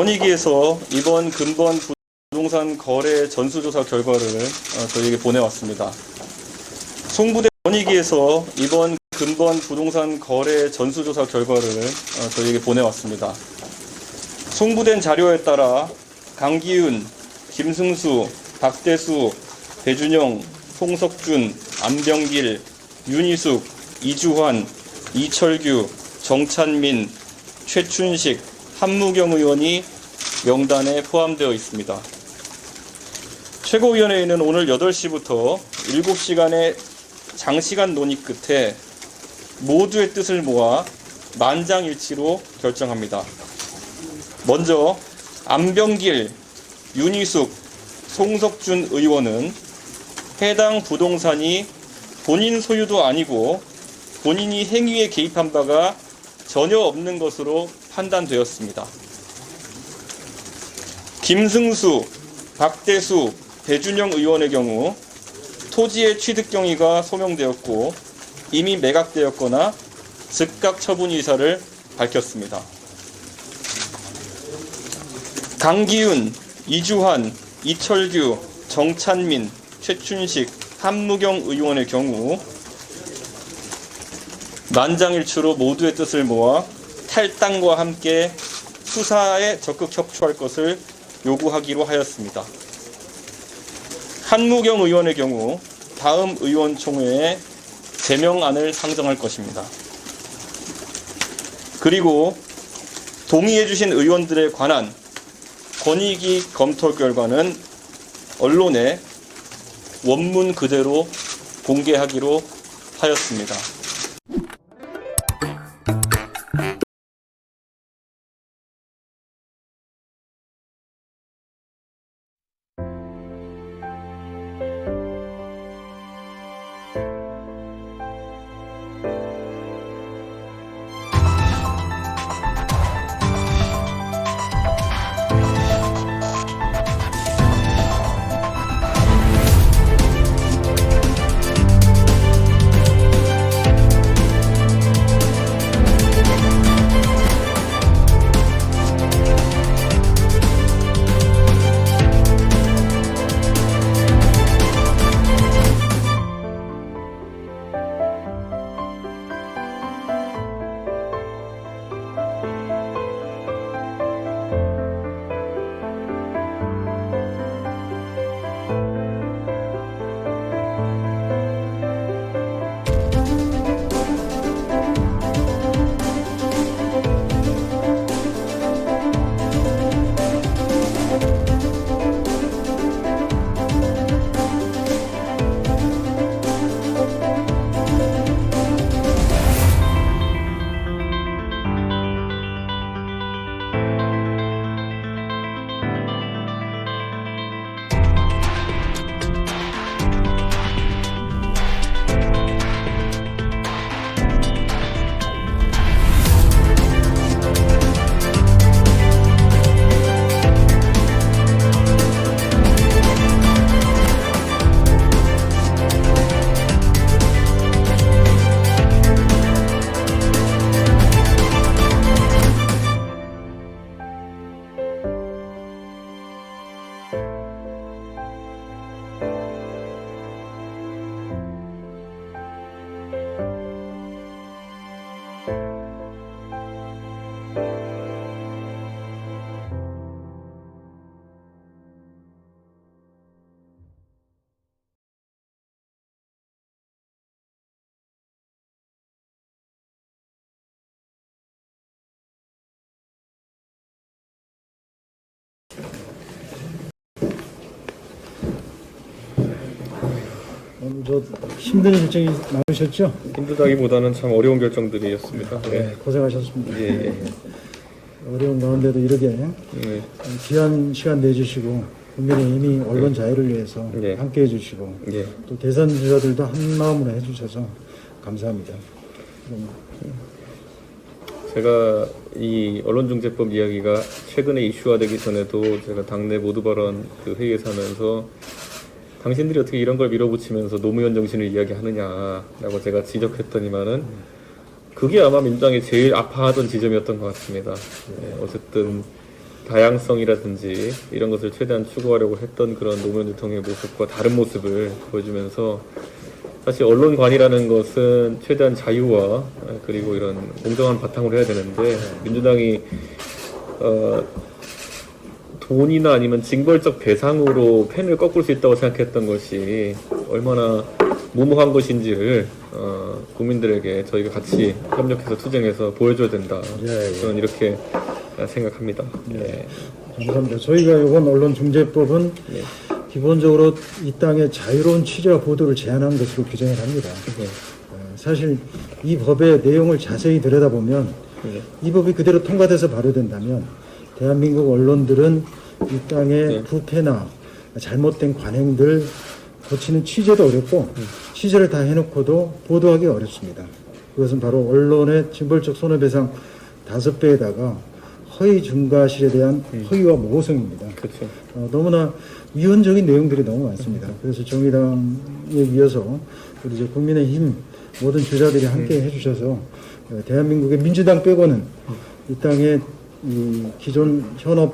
권익위에서 이번 근본 부동산 거래 전수조사 결과를 저희에게 보내왔습니다. 송부된 권익위에서 이번 근본 부동산 거래 전수조사 결과를 저희에게 보내왔습니다. 송부된 자료에 따라 강기훈, 김승수, 박대수, 배준영, 송석준, 안병길, 윤희숙, 이주환, 이철규, 정찬민, 최춘식, 한무경 의원이 명단에 포함되어 있습니다. 최고위원회의는 오늘 8시부터 7시간의 장시간 논의 끝에 모두의 뜻을 모아 만장일치로 결정합니다. 먼저 안병길, 윤희숙, 송석준 의원은 해당 부동산이 본인 소유도 아니고 본인이 행위에 개입한 바가 전혀 없는 것으로 판단되었습니다. 김승수, 박대수, 배준영 의원의 경우 토지의 취득 경위가 소명되었고 이미 매각되었거나 즉각 처분 의사를 밝혔습니다. 강기훈, 이주환, 이철규, 정찬민, 최춘식, 한무경 의원의 경우 만장일치로 모두의 뜻을 모아 탈당과 함께 수사에 적극 협조할 것을 요구하기로 하였습니다. 한무경 의원의 경우 다음 의원총회에 제명안을 상정할 것입니다. 그리고 동의해 주신 의원들에 관한 권익위 검토 결과는 언론에 원문 그대로 공개하기로 하였습니다. 저 힘든 일정이 많으셨죠? 힘들다기보다는 참 어려운 결정들이었습니다. 네, 고생하셨습니다. 예. 어려운 가운데도 이렇게 귀한 시간 내주시고 국민의힘이 언론 자유를 위해서 예. 함께해 주시고 예. 또 대선 주자들도 한 마음으로 해주셔서 감사합니다. 제가 이 언론중재법 이야기가 최근에 이슈화되기 전에도 제가 당내 모두 발언 그 회의에서 하면서 당신들이 어떻게 이런 걸 밀어붙이면서 노무현 정신을 이야기하느냐라고 제가 지적했더니만은 그게 아마 민주당이 제일 아파하던 지점이었던 것 같습니다. 어쨌든 다양성이라든지 이런 것을 최대한 추구하려고 했던 그런 노무현 대통령의 모습과 다른 모습을 보여주면서 사실 언론관이라는 것은 최대한 자유와 그리고 이런 공정한 바탕으로 해야 되는데 민주당이 돈이나 아니면 징벌적 배상으로 펜을 꺾을 수 있다고 생각했던 것이 얼마나 무모한 것인지를 국민들에게 저희가 같이 협력해서 투쟁해서 보여줘야 된다. 저는 이렇게 생각합니다. 네. 감사합니다. 저희가 이번 언론중재법은 네. 기본적으로 이 땅의 자유로운 취재와 보도를 제한한 것으로 규정을 합니다. 네. 사실 이 법의 내용을 자세히 들여다보면 네. 이 법이 그대로 통과돼서 발효된다면 대한민국 언론들은 이 땅의 네. 부패나 잘못된 관행들 고치는 취재도 어렵고 취재를 다 해놓고도 보도하기 어렵습니다. 그것은 바로 언론의 징벌적 손해배상 5배에다가 허위 중과실에 대한 허위와 모호성입니다. 그렇죠. 너무나 위헌적인 내용들이 너무 많습니다. 그래서 정의당에 이어서 우리 이제 국민의힘 모든 주자들이 함께 해주셔서 대한민국의 민주당 빼고는 이 땅의 이 기존 현업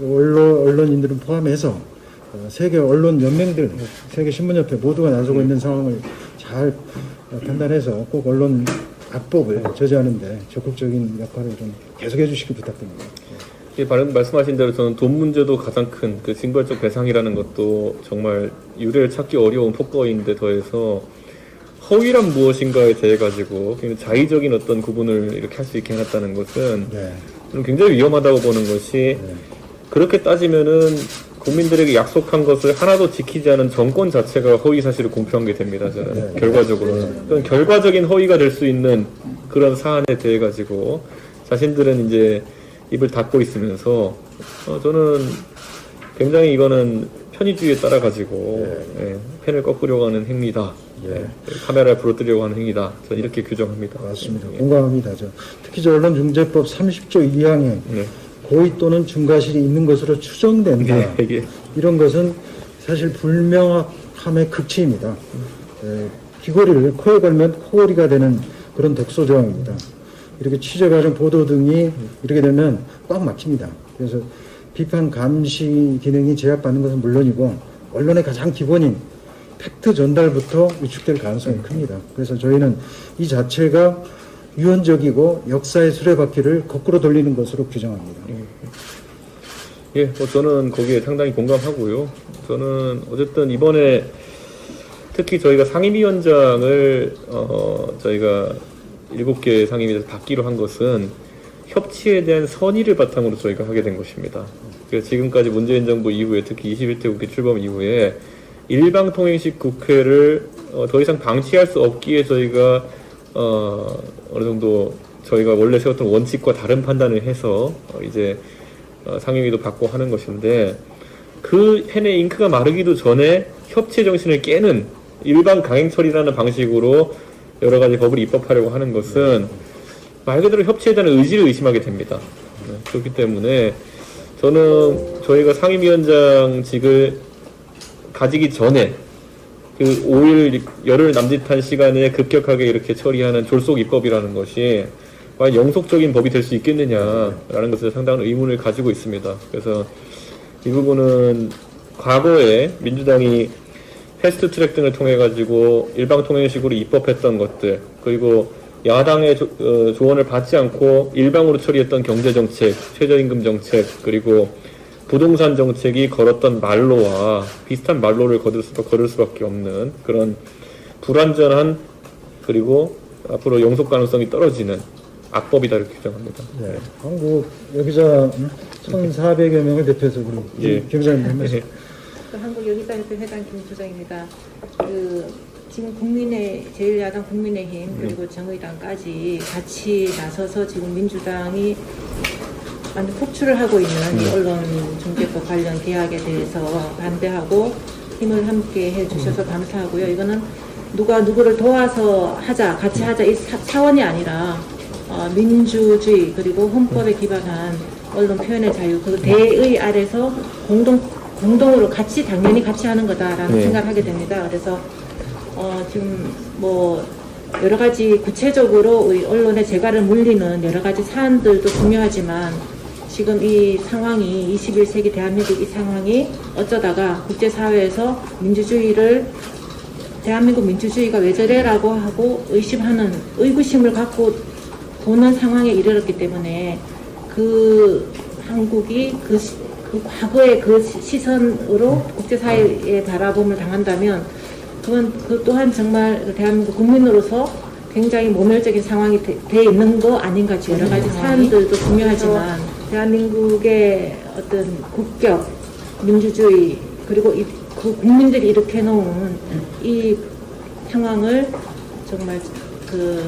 언론인들을 포함해서 세계 언론 연맹들, 세계 신문협회 모두가 나서고 있는 상황을 잘 판단해서 꼭 언론 악법을 저지하는데 적극적인 역할을 좀 계속해 주시기 부탁드립니다. 방금 말씀하신 대로 저는 돈 문제도 가장 큰 그 징벌적 배상이라는 것도 정말 유례를 찾기 어려운 폭거인데 더해서 허위란 무엇인가에 대해 가지고 자의적인 어떤 구분을 이렇게 할 수 있게 해놨다는 것은 네. 저는 굉장히 위험하다고 보는 것이 그렇게 따지면은 국민들에게 약속한 것을 하나도 지키지 않은 정권 자체가 허위 사실을 공표한 게 됩니다. 저는 결과적으로는 그런 결과적인 허위가 될 수 있는 그런 사안에 대해 가지고 자신들은 이제 입을 닫고 있으면서 저는 굉장히 이거는 편의주의에 따라 가지고 펜을 꺾으려고 하는 행위다. 카메라를 부러뜨리려고 하는 행위다. 저는 이렇게 규정합니다. 맞습니다. 공감합니다. 특히 저 언론중재법 30조 2항에 고의 또는 중과실이 있는 것으로 추정된다. 이런 것은 사실 불명확함의 극치입니다. 귀걸이를 코에 걸면 코걸이가 되는 그런 독소 조항입니다. 이렇게 취재 과정, 보도 등이 이렇게 되면 꽉 막힙니다. 그래서 비판 감시 기능이 제약받는 것은 물론이고 언론의 가장 기본인 팩트 전달부터 위축될 가능성이 큽니다. 그래서 저희는 이 자체가 유언적이고 역사의 수레바퀴를 거꾸로 돌리는 것으로 규정합니다. 예, 저는 거기에 상당히 공감하고요. 저는 어쨌든 이번에 특히 저희가 상임위원장을 저희가 7개 상임위에서 받기로 한 것은 협치에 대한 선의를 바탕으로 저희가 하게 된 것입니다. 그래서 지금까지 문재인 정부 이후에 특히 21대 국회 출범 이후에 일방통행식 국회를 더 이상 방치할 수 없기에 저희가 어느 정도 저희가 원래 세웠던 원칙과 다른 판단을 해서 이제 상임위도 받고 하는 것인데 그 펜의 잉크가 마르기도 전에 협치 정신을 깨는 일반 강행처리라는 방식으로 여러 가지 법을 입법하려고 하는 것은 말 그대로 협치에 대한 의지를 의심하게 됩니다. 그렇기 때문에 저는 저희가 상임위원장직을 가지기 전에 그 5일 열흘 남짓한 시간에 급격하게 이렇게 처리하는 졸속 입법이라는 것이 과연 영속적인 법이 될 수 있겠느냐라는 것에 상당한 의문을 가지고 있습니다. 그래서 이 부분은 과거에 민주당이 패스트트랙 등을 통해 가지고 일방통행식으로 입법했던 것들, 그리고 야당의 조언을 받지 않고 일방으로 처리했던 경제정책, 최저임금 정책, 그리고 부동산 정책이 걸었던 말로와 비슷한 말로를 걸을 수밖에 없는 그런 불완전한, 그리고 앞으로 영속 가능성이 떨어지는 악법이다 이렇게 규정합니다. 네. 한국 여기자 1,400여 명을 대표해서 우리 김장님 한 말씀. 한국 여기자협회 회장 김수정입니다. 지금 제1야당 국민의힘 그리고 정의당까지 같이 나서서 지금 민주당이 완전 폭출을 하고 있는 이 언론중재법 관련 개혁에 대해서 반대하고 힘을 함께 해주셔서 감사하고요. 이거는 누가 누구를 도와서 하자, 같이 하자 이 차원이 아니라 민주주의 그리고 헌법에 기반한 언론 표현의 자유 그 대의 아래서 공동으로 같이 당연히 같이 하는 거다라는 생각을 하게 됩니다. 그래서 지금 뭐 여러 가지 구체적으로 우리 언론의 재갈을 물리는 여러 가지 사안들도 중요하지만 지금 이 상황이 21세기 대한민국 이 상황이 어쩌다가 국제사회에서 대한민국 민주주의가 왜 저래라고 하고 의구심을 갖고 보는 상황에 이르렀기 때문에 그 한국이 그 과거의 그 시선으로 국제사회에 바라봄을 당한다면 그 또한 정말 대한민국 국민으로서 굉장히 모멸적인 상황이 돼 있는 거 아닌가. 여러 가지 사안들도 중요하지만 대한민국의 어떤 국격, 민주주의 그리고 그 국민들이 일으켜 놓은 이 상황을 정말 그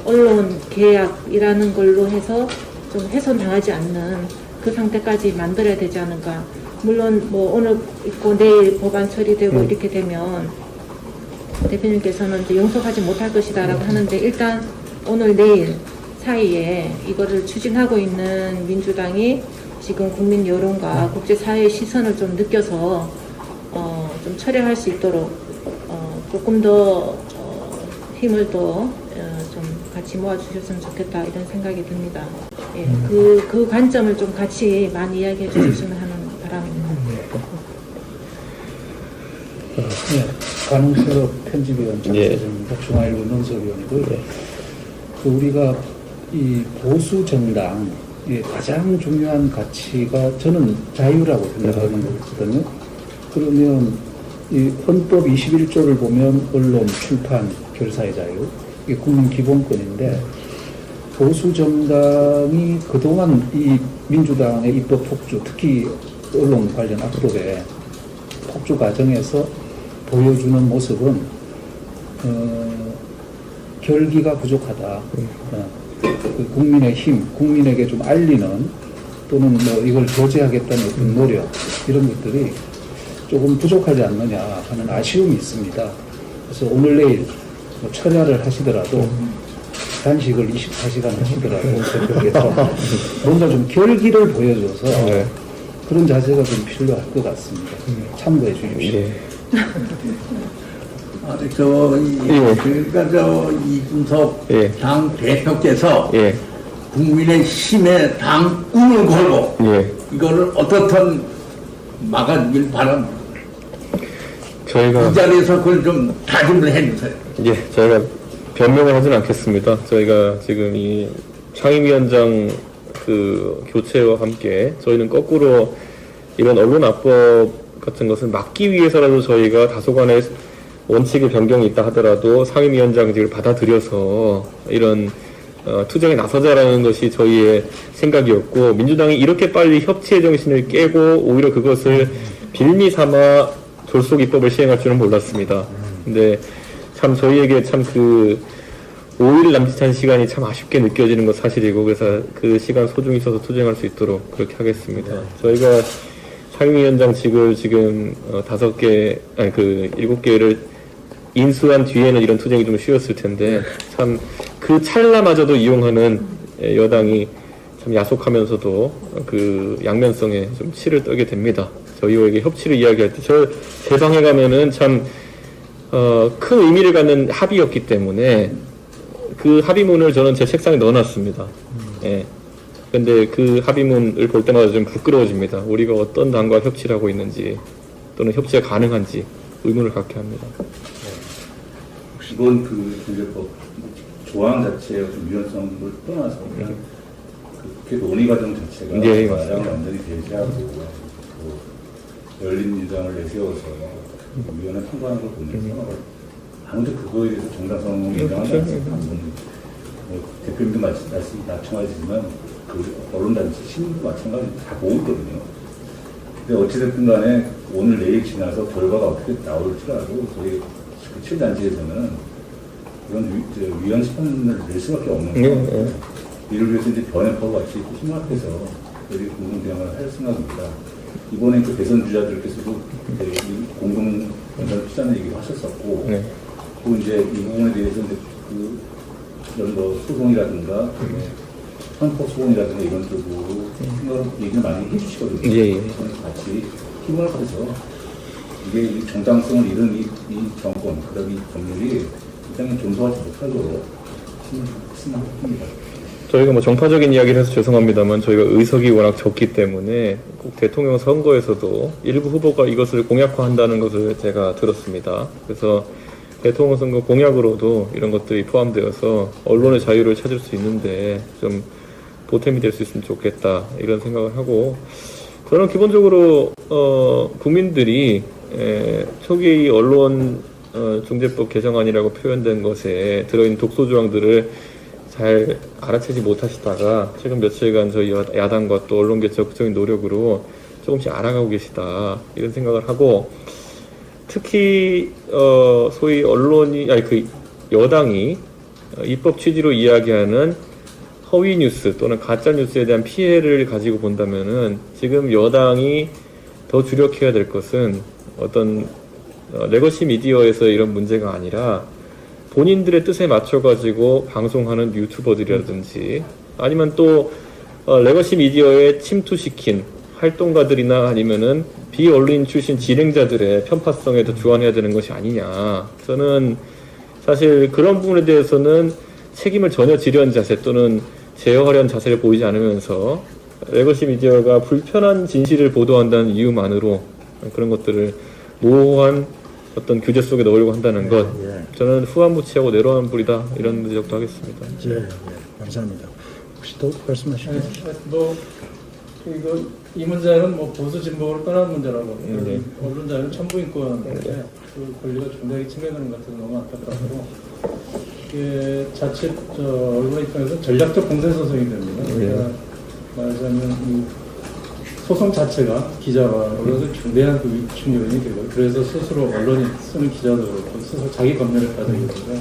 언론 계약이라는 걸로 해서 좀 훼손당하지 않는 그 상태까지 만들어야 되지 않을까. 물론 뭐 오늘 있고 내일 법안 처리되고 이렇게 되면 대표님께서는 이제 용서하지 못할 것이다라고 하는데 일단 오늘 내일 사이에 이거를 추진하고 있는 민주당이 지금 국민 여론과 국제사회의 시선을 좀 느껴서 좀 철회할 수 있도록 조금 더 힘을 더 좀 같이 모아주셨으면 좋겠다 이런 생각이 듭니다. 예, 그 관점을 좀 같이 많이 이야기해 주셨으면 하는 바람입니다. 네, 관홍철 편집위원 장세정입니다. 중앙일보 논설위원이고요. 그 우리가 이 보수 정당의 가장 중요한 가치가 저는 자유라고 생각하는 거거든요. 그러면 이 헌법 21조를 보면 언론, 출판, 결사의 자유 이게 국민 기본권인데 보수 정당이 그동안 이 민주당의 입법 폭주, 특히 언론 관련 악법의 폭주 과정에서 보여주는 모습은 결기가 부족하다. 그 국민의 힘, 국민에게 좀 알리는 또는 뭐 이걸 교제하겠다는 어떤 노력 이런 것들이 조금 부족하지 않느냐 하는 아쉬움이 있습니다. 그래서 오늘 내일 뭐 철야를 하시더라도 단식을 24시간 하시더라도 뭔가 좀 결기를 보여줘서 그런 자세가 좀 필요할 것 같습니다. 참고해 주십시오. 그러니까 이준석 당 대표께서 국민의힘에 당 운을 걸고 이거를 어떻든 막아주길 바랍니다. 저희가 이 자리에서 그걸 좀 다짐을 해주세요. 저희가 변명을 하진 않겠습니다. 저희가 지금 이 상임위원장 그 교체와 함께 저희는 거꾸로 이런 언론 압법 같은 것을 막기 위해서라도 저희가 다소간의 원칙의 변경이 있다 하더라도 상임위원장직을 받아들여서 이런 투쟁에 나서자라는 것이 저희의 생각이었고, 민주당이 이렇게 빨리 협치의 정신을 깨고 오히려 그것을 빌미 삼아 졸속 입법을 시행할 줄은 몰랐습니다. 근데 참 저희에게 참 그 5일 남짓한 시간이 참 아쉽게 느껴지는 것 사실이고, 그래서 그 시간 소중히 써서 투쟁할 수 있도록 그렇게 하겠습니다. 저희가 상임위원장직을 지금 7개를 인수한 뒤에는 이런 투쟁이 좀 쉬웠을 텐데, 참 그 찰나마저도 이용하는 여당이 참 야속하면서도 그 양면성에 좀 치를 떨게 됩니다. 저희에게 협치를 이야기할 때 제 방에 가면은 참 큰 의미를 갖는 합의였기 때문에 그 합의문을 저는 제 책상에 넣어놨습니다. 근데 그 합의문을 볼 때마다 좀 부끄러워집니다. 우리가 어떤 당과 협치를 하고 있는지 또는 협치가 가능한지 의문을 갖게 합니다. 이번 그 중재법 조항 자체의 유연성을 떠나서 그냥 그 논의 과정 자체가 야당을 완전히 배제하고 열린민주당을 내세워서 위원회 통과하는 걸 보면서 아무도 그거에 대해서 정당성을 인정하지 않습니다. 대표님도 마찬가지지만 그 언론단체 신문도 마찬가지로 다 보고 있거든요. 근데 어찌됐든 간에 오늘 내일 지나서 결과가 어떻게 나올지라도 저희 그 7단체에서는 이런 위헌 심판을 낼 수밖에 없는 거예요. 이를 위해서 이제 변협하고 같이 힘합해서 여기 공동대응을 할 생각입니다. 이번에 그 대선 주자들께서도 공동 연설 투자는 얘기를 하셨었고, 또 이제 이 부분에 대해서 이제 그 이런 뭐 소송이라든가 헌법 소송이라든가 이런 쪽으로 얘기를 많이 해주시거든요. 그래서 같이 힘을 합해서 이게 정당성을 잃은 이 정권, 그다음에 이 법률이 굉장히 존속하지 못하도록 힘을 합니다. 저희가 뭐 정파적인 이야기를 해서 죄송합니다만 저희가 의석이 워낙 적기 때문에 꼭 대통령 선거에서도 일부 후보가 이것을 공약화한다는 것을 제가 들었습니다. 그래서 대통령 선거 공약으로도 이런 것들이 포함되어서 언론의 자유를 찾을 수 있는데 좀 보탬이 될 수 있으면 좋겠다 이런 생각을 하고, 저는 기본적으로 국민들이 초기에 이 언론 중재법 개정안이라고 표현된 것에 들어있는 독소 조항들을 잘 알아채지 못하시다가 최근 며칠간 저희 야당과 또 언론계 적극적인 노력으로 조금씩 알아가고 계시다 이런 생각을 하고, 특히 소위 여당이 입법 취지로 이야기하는 허위 뉴스 또는 가짜 뉴스에 대한 피해를 가지고 본다면은 지금 여당이 더 주력해야 될 것은 어떤 레거시 미디어에서 이런 문제가 아니라 본인들의 뜻에 맞춰가지고 방송하는 유튜버들이라든지 아니면 또 레거시 미디어에 침투시킨 활동가들이나 아니면은 비언론인 출신 진행자들의 편파성에도 주안해야 되는 것이 아니냐. 저는 사실 그런 부분에 대해서는 책임을 전혀 지려는 자세 또는 제어하려는 자세를 보이지 않으면서 레거시 미디어가 불편한 진실을 보도한다는 이유만으로 그런 것들을 모호한 어떤 규제 속에 넣으려고 한다는 것, 저는 후한무치하고 내로한 불이다 이런 지적도 하겠습니다. 감사합니다. 혹시 더 말씀하시나요? 이 문제는 뭐 보수 진보를 떠난 문제라고. 언론자유는 천부인권인데 그 권리가 중대하게 침해되는 것 같아서 너무 안타깝고, 이게 자칫 언론 입장에서 전략적 공세 소송이 됩니다. 그러니까 말하자면 이 소송 자체가 기자와 언론에 중대한 그 위축 요인이 되고, 그래서 스스로 언론이 쓰는 기자도 그렇고 스스로 자기 검열을 받게 되고,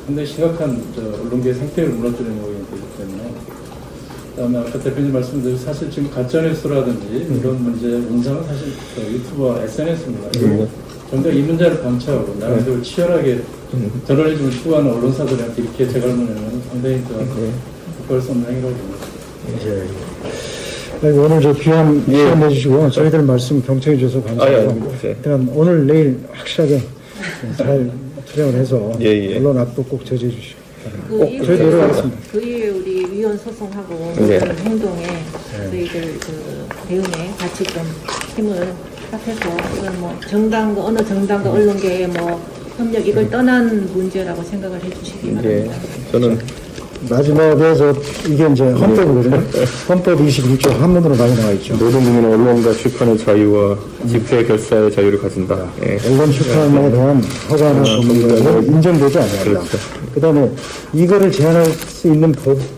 근데 심각한 언론계의 생태를 무너뜨리는 요인이 되기 때문에. 그다음에 아까 대표님 말씀드린 사실 지금 가짜뉴스라든지 이런 문제 원상은 사실 유튜브와 SNS입니다. 좀 더 이 문제를 방치하고 나름대로 치열하게 저널리즘을 추구하는 언론사들한테 이렇게 재갈문하면 상당히 국가를 수 없는 행위라고 봅니다. 오늘 저 귀한 시간 내주시고 저희들 말씀 경청해 주셔서 감사하고, 일단 오늘 내일 확실하게 잘 투쟁을 해서 언론 압도 꼭 저지해 주시고 저희 노력하겠습니다. 그 이후에 우리 위원 소송하고 그런 행동에 저희들 대응에 같이 좀 힘을 합해서 이건 뭐 정당과 어느 정당과 언론계의 뭐 협력 이걸 떠난 문제라고 생각을 해주시기 바랍니다. 저는 마지막에 이게 이제 헌법이거든요. 헌법 21조 한문으로 많이 나와 있죠. 모든 국민은 언론과 출판의 자유와 집회 결사의 자유를 가진다. 언론 출판에 대한 허가나 법률은 인정되지 않는다. 그다음에 이거를 제한할 수 있는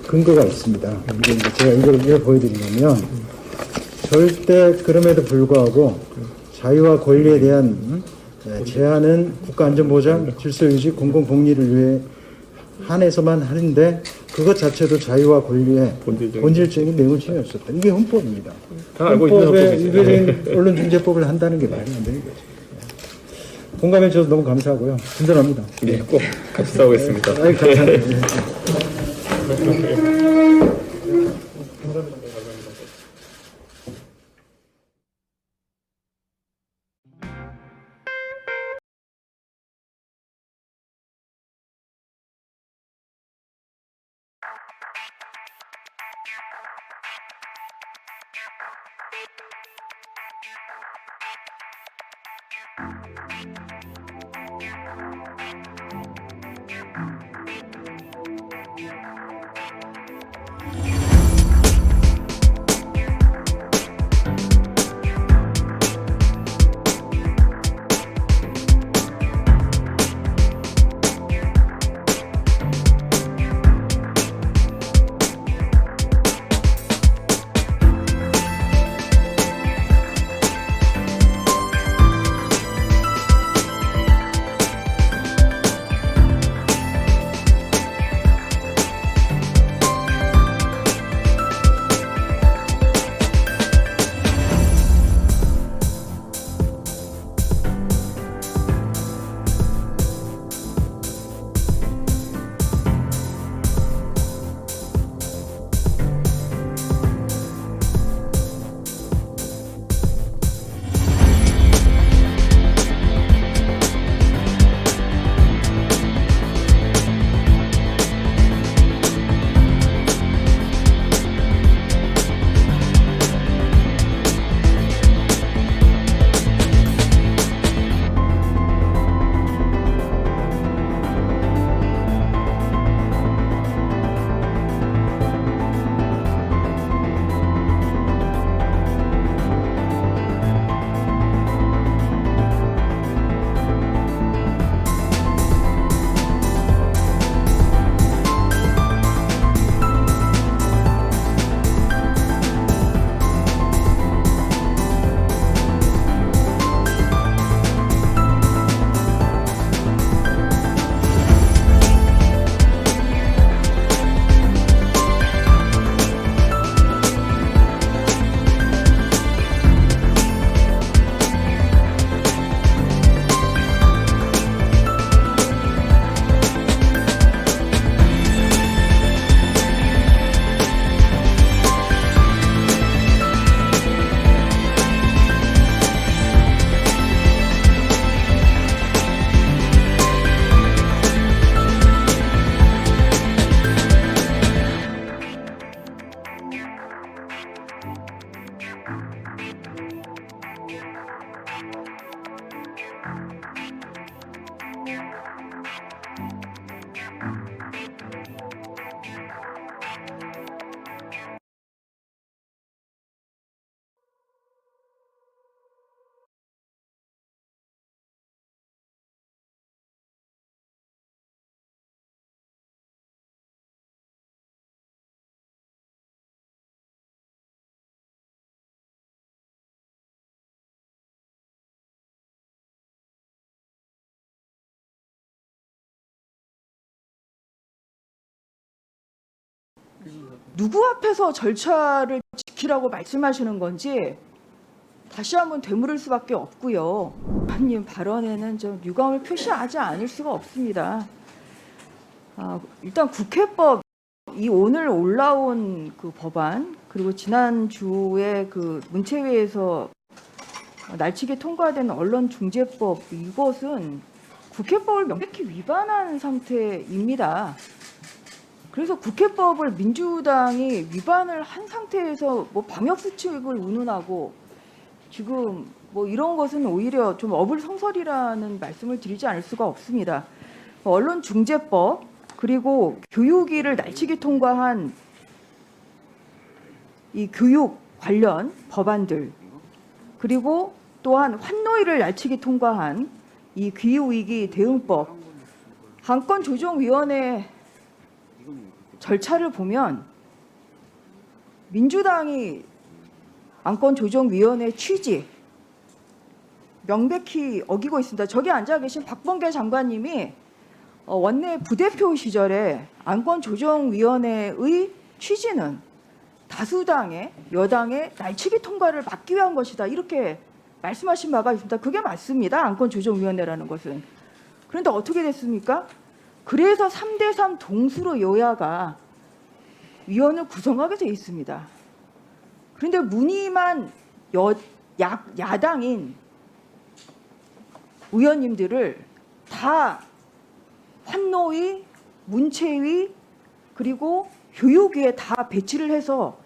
근거가 있습니다. 제가 이걸 왜 보여드리냐면, 절대 그럼에도 불구하고 자유와 권리에 대한 제한은 국가안전보장, 질서유지, 공공복리를 위해 한해서만 하는데 그것 자체도 자유와 권리의 본질적인 내용을 침해했었다. 이게 헌법입니다. 헌법에 위배적인 언론중재법을 한다는 게 말이 안 되는 거죠. 공감해 주셔서 너무 감사하고요. 든든합니다. 꼭 같이 싸우겠습니다. 감사합니다. 누구 앞에서 절차를 지키라고 말씀하시는 건지 다시 한번 되물을 수밖에 없고요. 의원님 발언에는 좀 유감을 표시하지 않을 수가 없습니다. 일단 국회법 이 오늘 올라온 그 법안 그리고 지난주에 그 문체위에서 날치기 통과된 언론중재법 이것은 국회법을 명백히 위반한 상태입니다. 그래서 국회법을 민주당이 위반을 한 상태에서 뭐 방역수칙을 운운하고 지금 뭐 이런 것은 오히려 좀 어불성설이라는 말씀을 드리지 않을 수가 없습니다. 언론중재법 그리고 교육위를 날치기 통과한 이 교육 관련 법안들 그리고 또한 환노위를 날치기 통과한 이 기후위기 대응법 안건조정위원회 절차를 보면 민주당이 안건조정위원회 취지 명백히 어기고 있습니다. 저기 앉아 계신 박범계 장관님이 원내 부대표 시절에 안건조정위원회의 취지는 다수당의 여당의 날치기 통과를 막기 위한 것이다. 이렇게 말씀하신 바가 있습니다. 그게 맞습니다. 안건조정위원회라는 것은. 그런데 어떻게 됐습니까? 그래서 3대3 동수로 여야가 위원을 구성하게 돼 있습니다. 그런데 무늬만 야당인 의원님들을 다 환노위, 문체위 그리고 교육위에 다 배치를 해서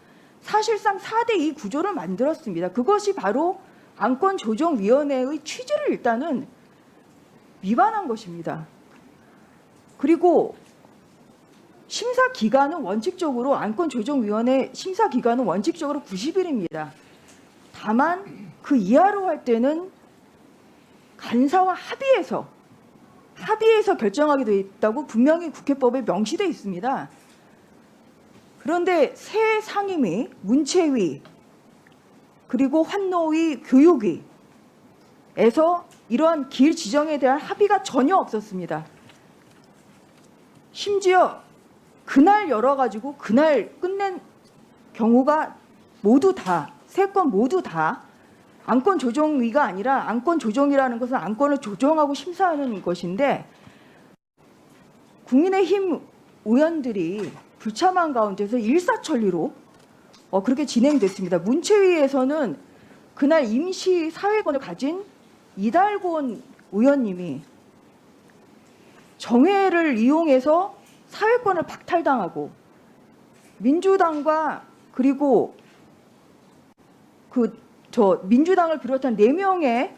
사실상 4대2 구조를 만들었습니다. 그것이 바로 안건조정위원회의 취지를 일단은 위반한 것입니다. 그리고 심사기간은 원칙적으로 안건조정위원회 심사기간은 원칙적으로 90일입니다. 다만 그 이하로 할 때는 간사와 합의해서 결정하게 되어 있다고 분명히 국회법에 명시되어 있습니다. 그런데 새 상임위, 문체위, 그리고 환노위, 교육위에서 이러한 길 지정에 대한 합의가 전혀 없었습니다. 심지어 그날 열어가지고 그날 끝낸 경우가 모두 다, 세 건 모두 다 안건조정위가 아니라 안건조정이라는 것은 안건을 조정하고 심사하는 것인데 국민의힘 의원들이 불참한 가운데서 일사천리로 그렇게 진행됐습니다. 문체위에서는 그날 임시 사회권을 가진 이달곤 의원님이 정회를 이용해서 사회권을 박탈당하고 민주당과 그리고 민주당을 비롯한 4명의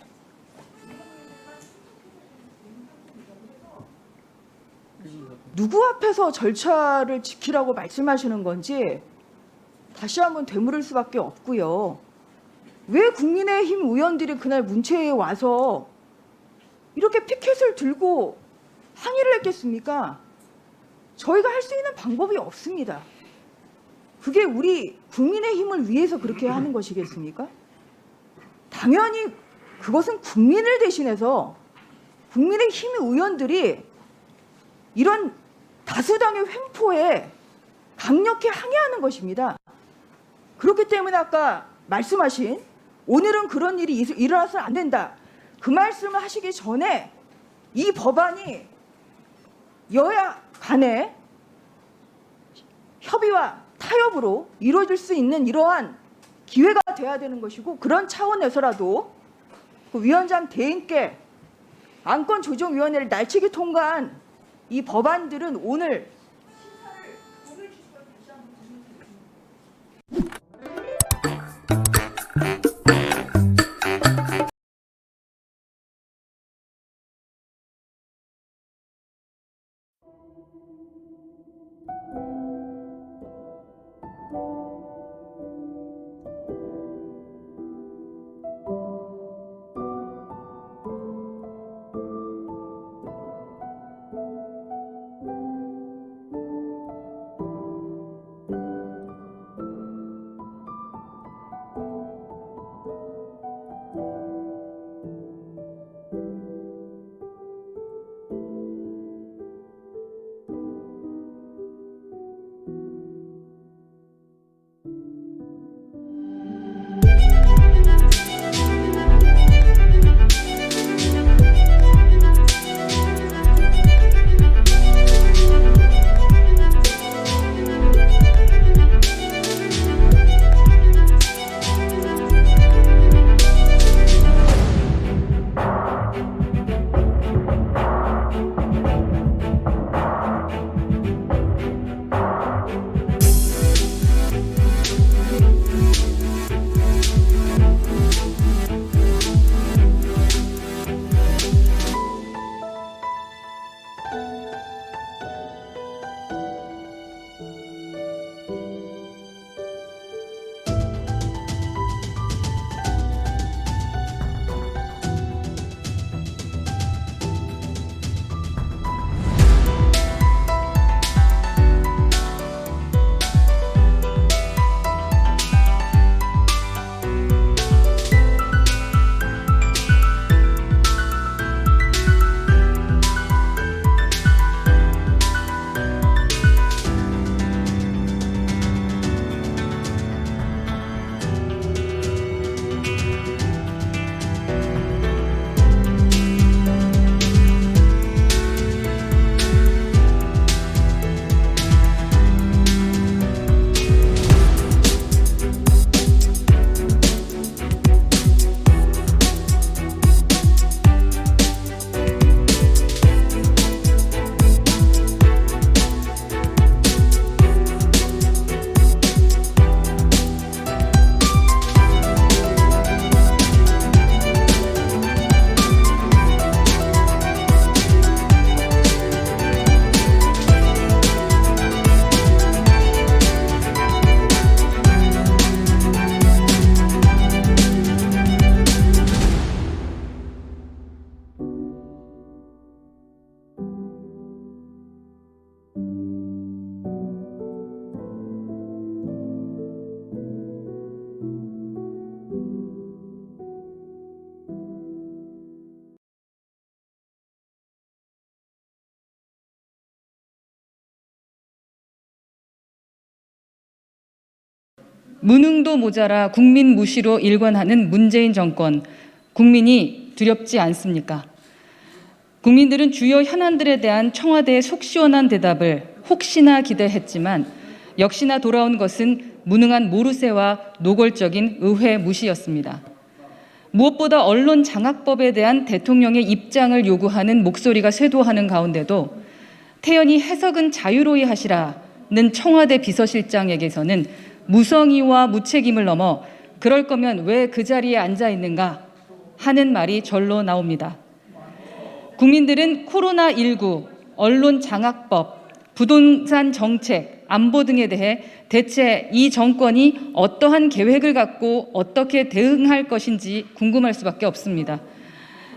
누구 앞에서 절차를 지키라고 말씀하시는 건지 다시 한번 되물을 수밖에 없고요. 왜 국민의힘 의원들이 그날 문체위에 와서 이렇게 피켓을 들고 항의를 했겠습니까? 저희가 할 수 있는 방법이 없습니다. 그게 우리 국민의힘을 위해서 그렇게 하는 것이겠습니까? 당연히 그것은 국민을 대신해서 국민의힘 의원들이 이런 다수당의 횡포에 강력히 항의하는 것입니다. 그렇기 때문에 아까 말씀하신 오늘은 그런 일이 일어나서는 안 된다. 그 말씀을 하시기 전에 이 법안이 여야 간의 협의와 타협으로 이루어질 수 있는 이러한 기회가 돼야 되는 것이고 그런 차원에서라도 그 위원장 대행께 안건조정위원회를 날치기 통과한 이 법안들은 오늘 무능도 모자라 국민 무시로 일관하는 문재인 정권, 국민이 두렵지 않습니까? 국민들은 주요 현안들에 대한 청와대의 속 시원한 대답을 혹시나 기대했지만 역시나 돌아온 것은 무능한 모르쇠와 노골적인 의회 무시였습니다. 무엇보다 언론 장악법에 대한 대통령의 입장을 요구하는 목소리가 쇄도하는 가운데도 태연히 해석은 자유로이 하시라는 청와대 비서실장에게서는 무성의와 무책임을 넘어 그럴 거면 왜 그 자리에 앉아 있는가 하는 말이 절로 나옵니다. 국민들은 코로나19, 언론 장악법, 부동산 정책, 안보 등에 대해 대체 이 정권이 어떠한 계획을 갖고 어떻게 대응할 것인지 궁금할 수밖에 없습니다.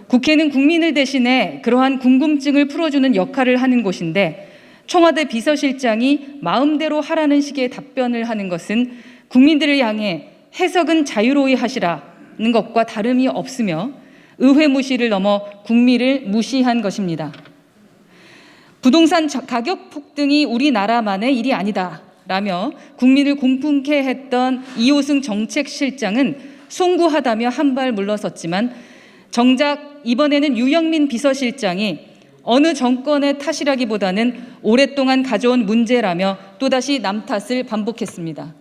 국회는 국민을 대신해 그러한 궁금증을 풀어주는 역할을 하는 곳인데 청와대 비서실장이 마음대로 하라는 식의 답변을 하는 것은 국민들을 향해 해석은 자유로이 하시라는 것과 다름이 없으며 의회 무시를 넘어 국민을 무시한 것입니다. 부동산 가격 폭등이 우리나라만의 일이 아니다 라며 국민을 공분케 했던 이호승 정책실장은 송구하다며 한 발 물러섰지만 정작 이번에는 유영민 비서실장이 어느 정권의 탓이라기보다는 오랫동안 가져온 문제라며 또다시 남 탓을 반복했습니다.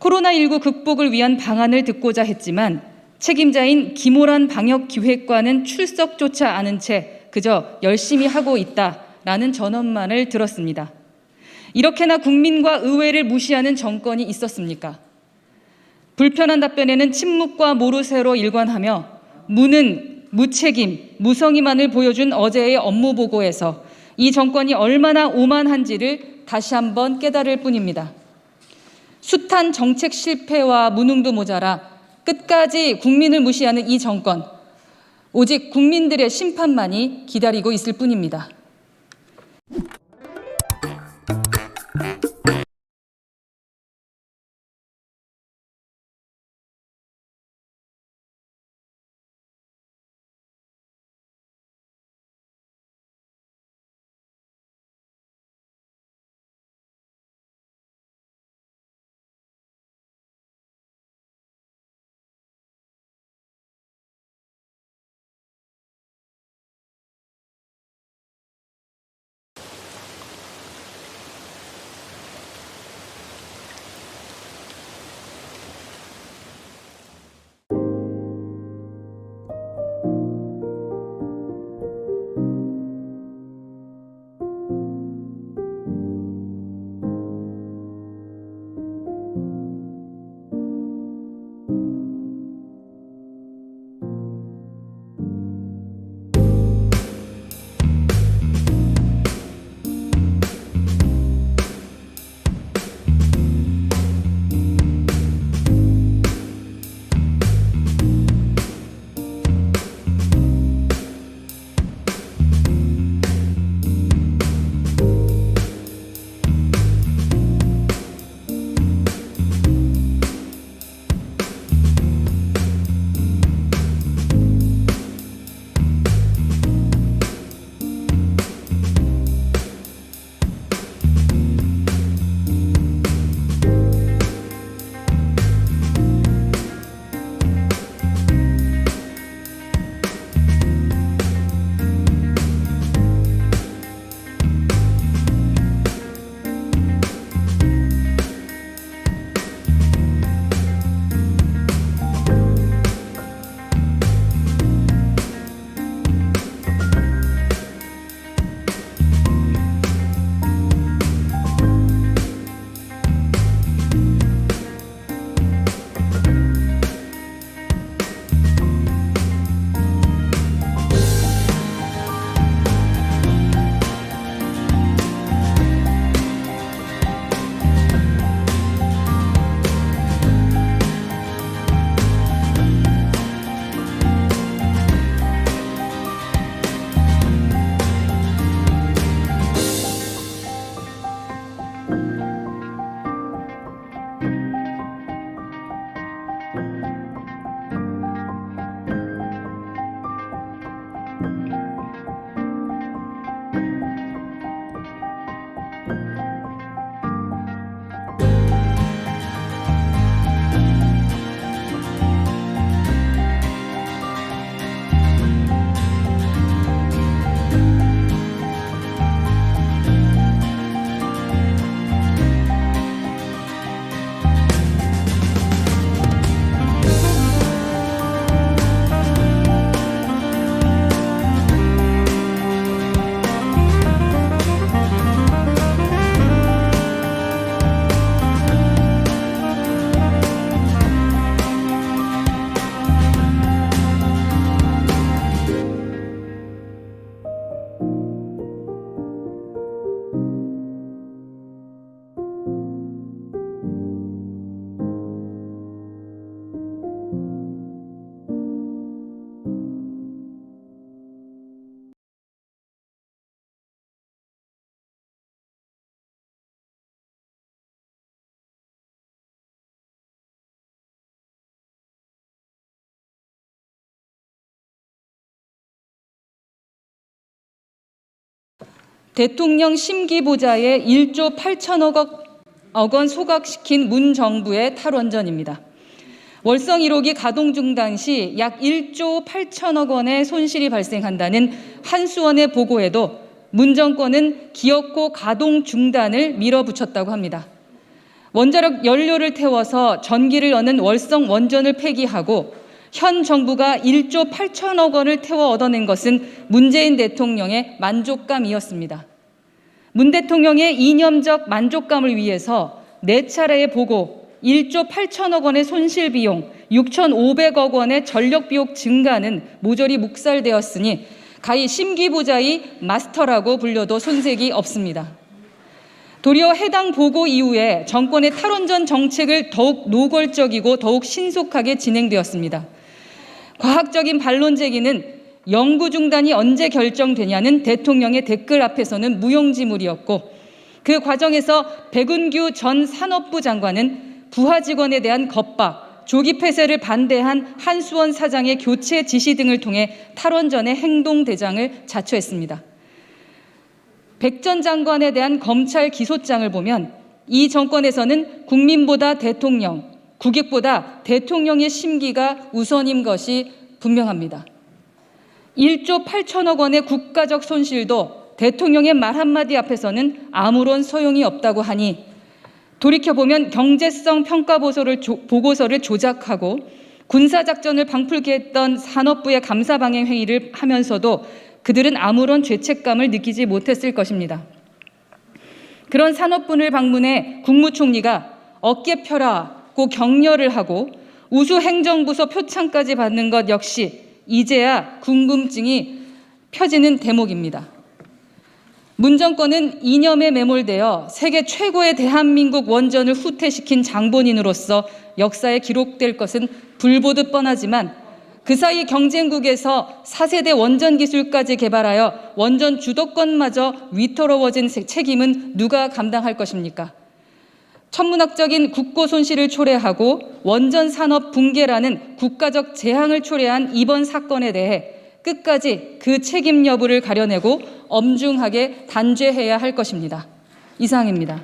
코로나19 극복을 위한 방안을 듣고자 했지만 책임자인 김호란 방역기획관은 출석조차 않은 채 그저 열심히 하고 있다라는 전언만을 들었습니다. 이렇게나 국민과 의회를 무시하는 정권이 있었습니까? 불편한 답변에는 침묵과 모르쇠로 일관하며 무능, 무책임, 무성의만을 보여준 어제의 업무 보고에서 이 정권이 얼마나 오만한지를 다시 한번 깨달을 뿐입니다. 숱한 정책 실패와 무능도 모자라 끝까지 국민을 무시하는 이 정권, 오직 국민들의 심판만이 기다리고 있을 뿐입니다. 대통령 심기보좌에 1조 8천억 원 소각시킨 문 정부의 탈원전입니다. 월성 1호기 가동 중단 시 약 1조 8천억 원의 손실이 발생한다는 한수원의 보고에도 문 정권은 기어코 가동 중단을 밀어붙였다고 합니다. 원자력 연료를 태워서 전기를 얻는 월성 원전을 폐기하고 현 정부가 1조 8천억 원을 태워 얻어낸 것은 문재인 대통령의 만족감이었습니다. 문 대통령의 이념적 만족감을 위해서 4차례의 보고, 1조 8천억 원의 손실 비용, 6,500억 원의 전력 비용 증가는 모조리 묵살되었으니 가히 심기부자의 마스터라고 불려도 손색이 없습니다. 도리어 해당 보고 이후에 정권의 탈원전 정책을 더욱 노골적이고 더욱 신속하게 진행되었습니다. 과학적인 반론 제기는 연구 중단이 언제 결정되냐는 대통령의 댓글 앞에서는 무용지물이었고, 그 과정에서 백운규 전 산업부 장관은 부하 직원에 대한 겁박, 조기 폐쇄를 반대한 한수원 사장의 교체 지시 등을 통해 탈원전의 행동대장을 자초했습니다. 백 전 장관에 대한 검찰 기소장을 보면 이 정권에서는 국민보다 대통령, 국익보다 대통령의 심기가 우선인 것이 분명합니다. 1조 8천억 원의 국가적 손실도 대통령의 말 한마디 앞에서는 아무런 소용이 없다고 하니, 돌이켜보면 경제성 평가 보고서를 조작하고 군사작전을 방불케 했던 산업부의 감사방해 행위를 하면서도 그들은 아무런 죄책감을 느끼지 못했을 것입니다. 그런 산업부를 방문해 국무총리가 어깨 펴라고 격려를 하고 우수행정부서 표창까지 받는 것 역시 이제야 궁금증이 펴지는 대목입니다. 문 정권은 이념에 매몰되어 세계 최고의 대한민국 원전을 후퇴시킨 장본인으로서 역사에 기록될 것은 불보듯 뻔하지만, 그 사이 경쟁국에서 4세대 원전 기술까지 개발하여 원전 주도권마저 위태로워진 책임은 누가 감당할 것입니까? 천문학적인 국고 손실을 초래하고 원전 산업 붕괴라는 국가적 재앙을 초래한 이번 사건에 대해 끝까지 그 책임 여부를 가려내고 엄중하게 단죄해야 할 것입니다. 이상입니다.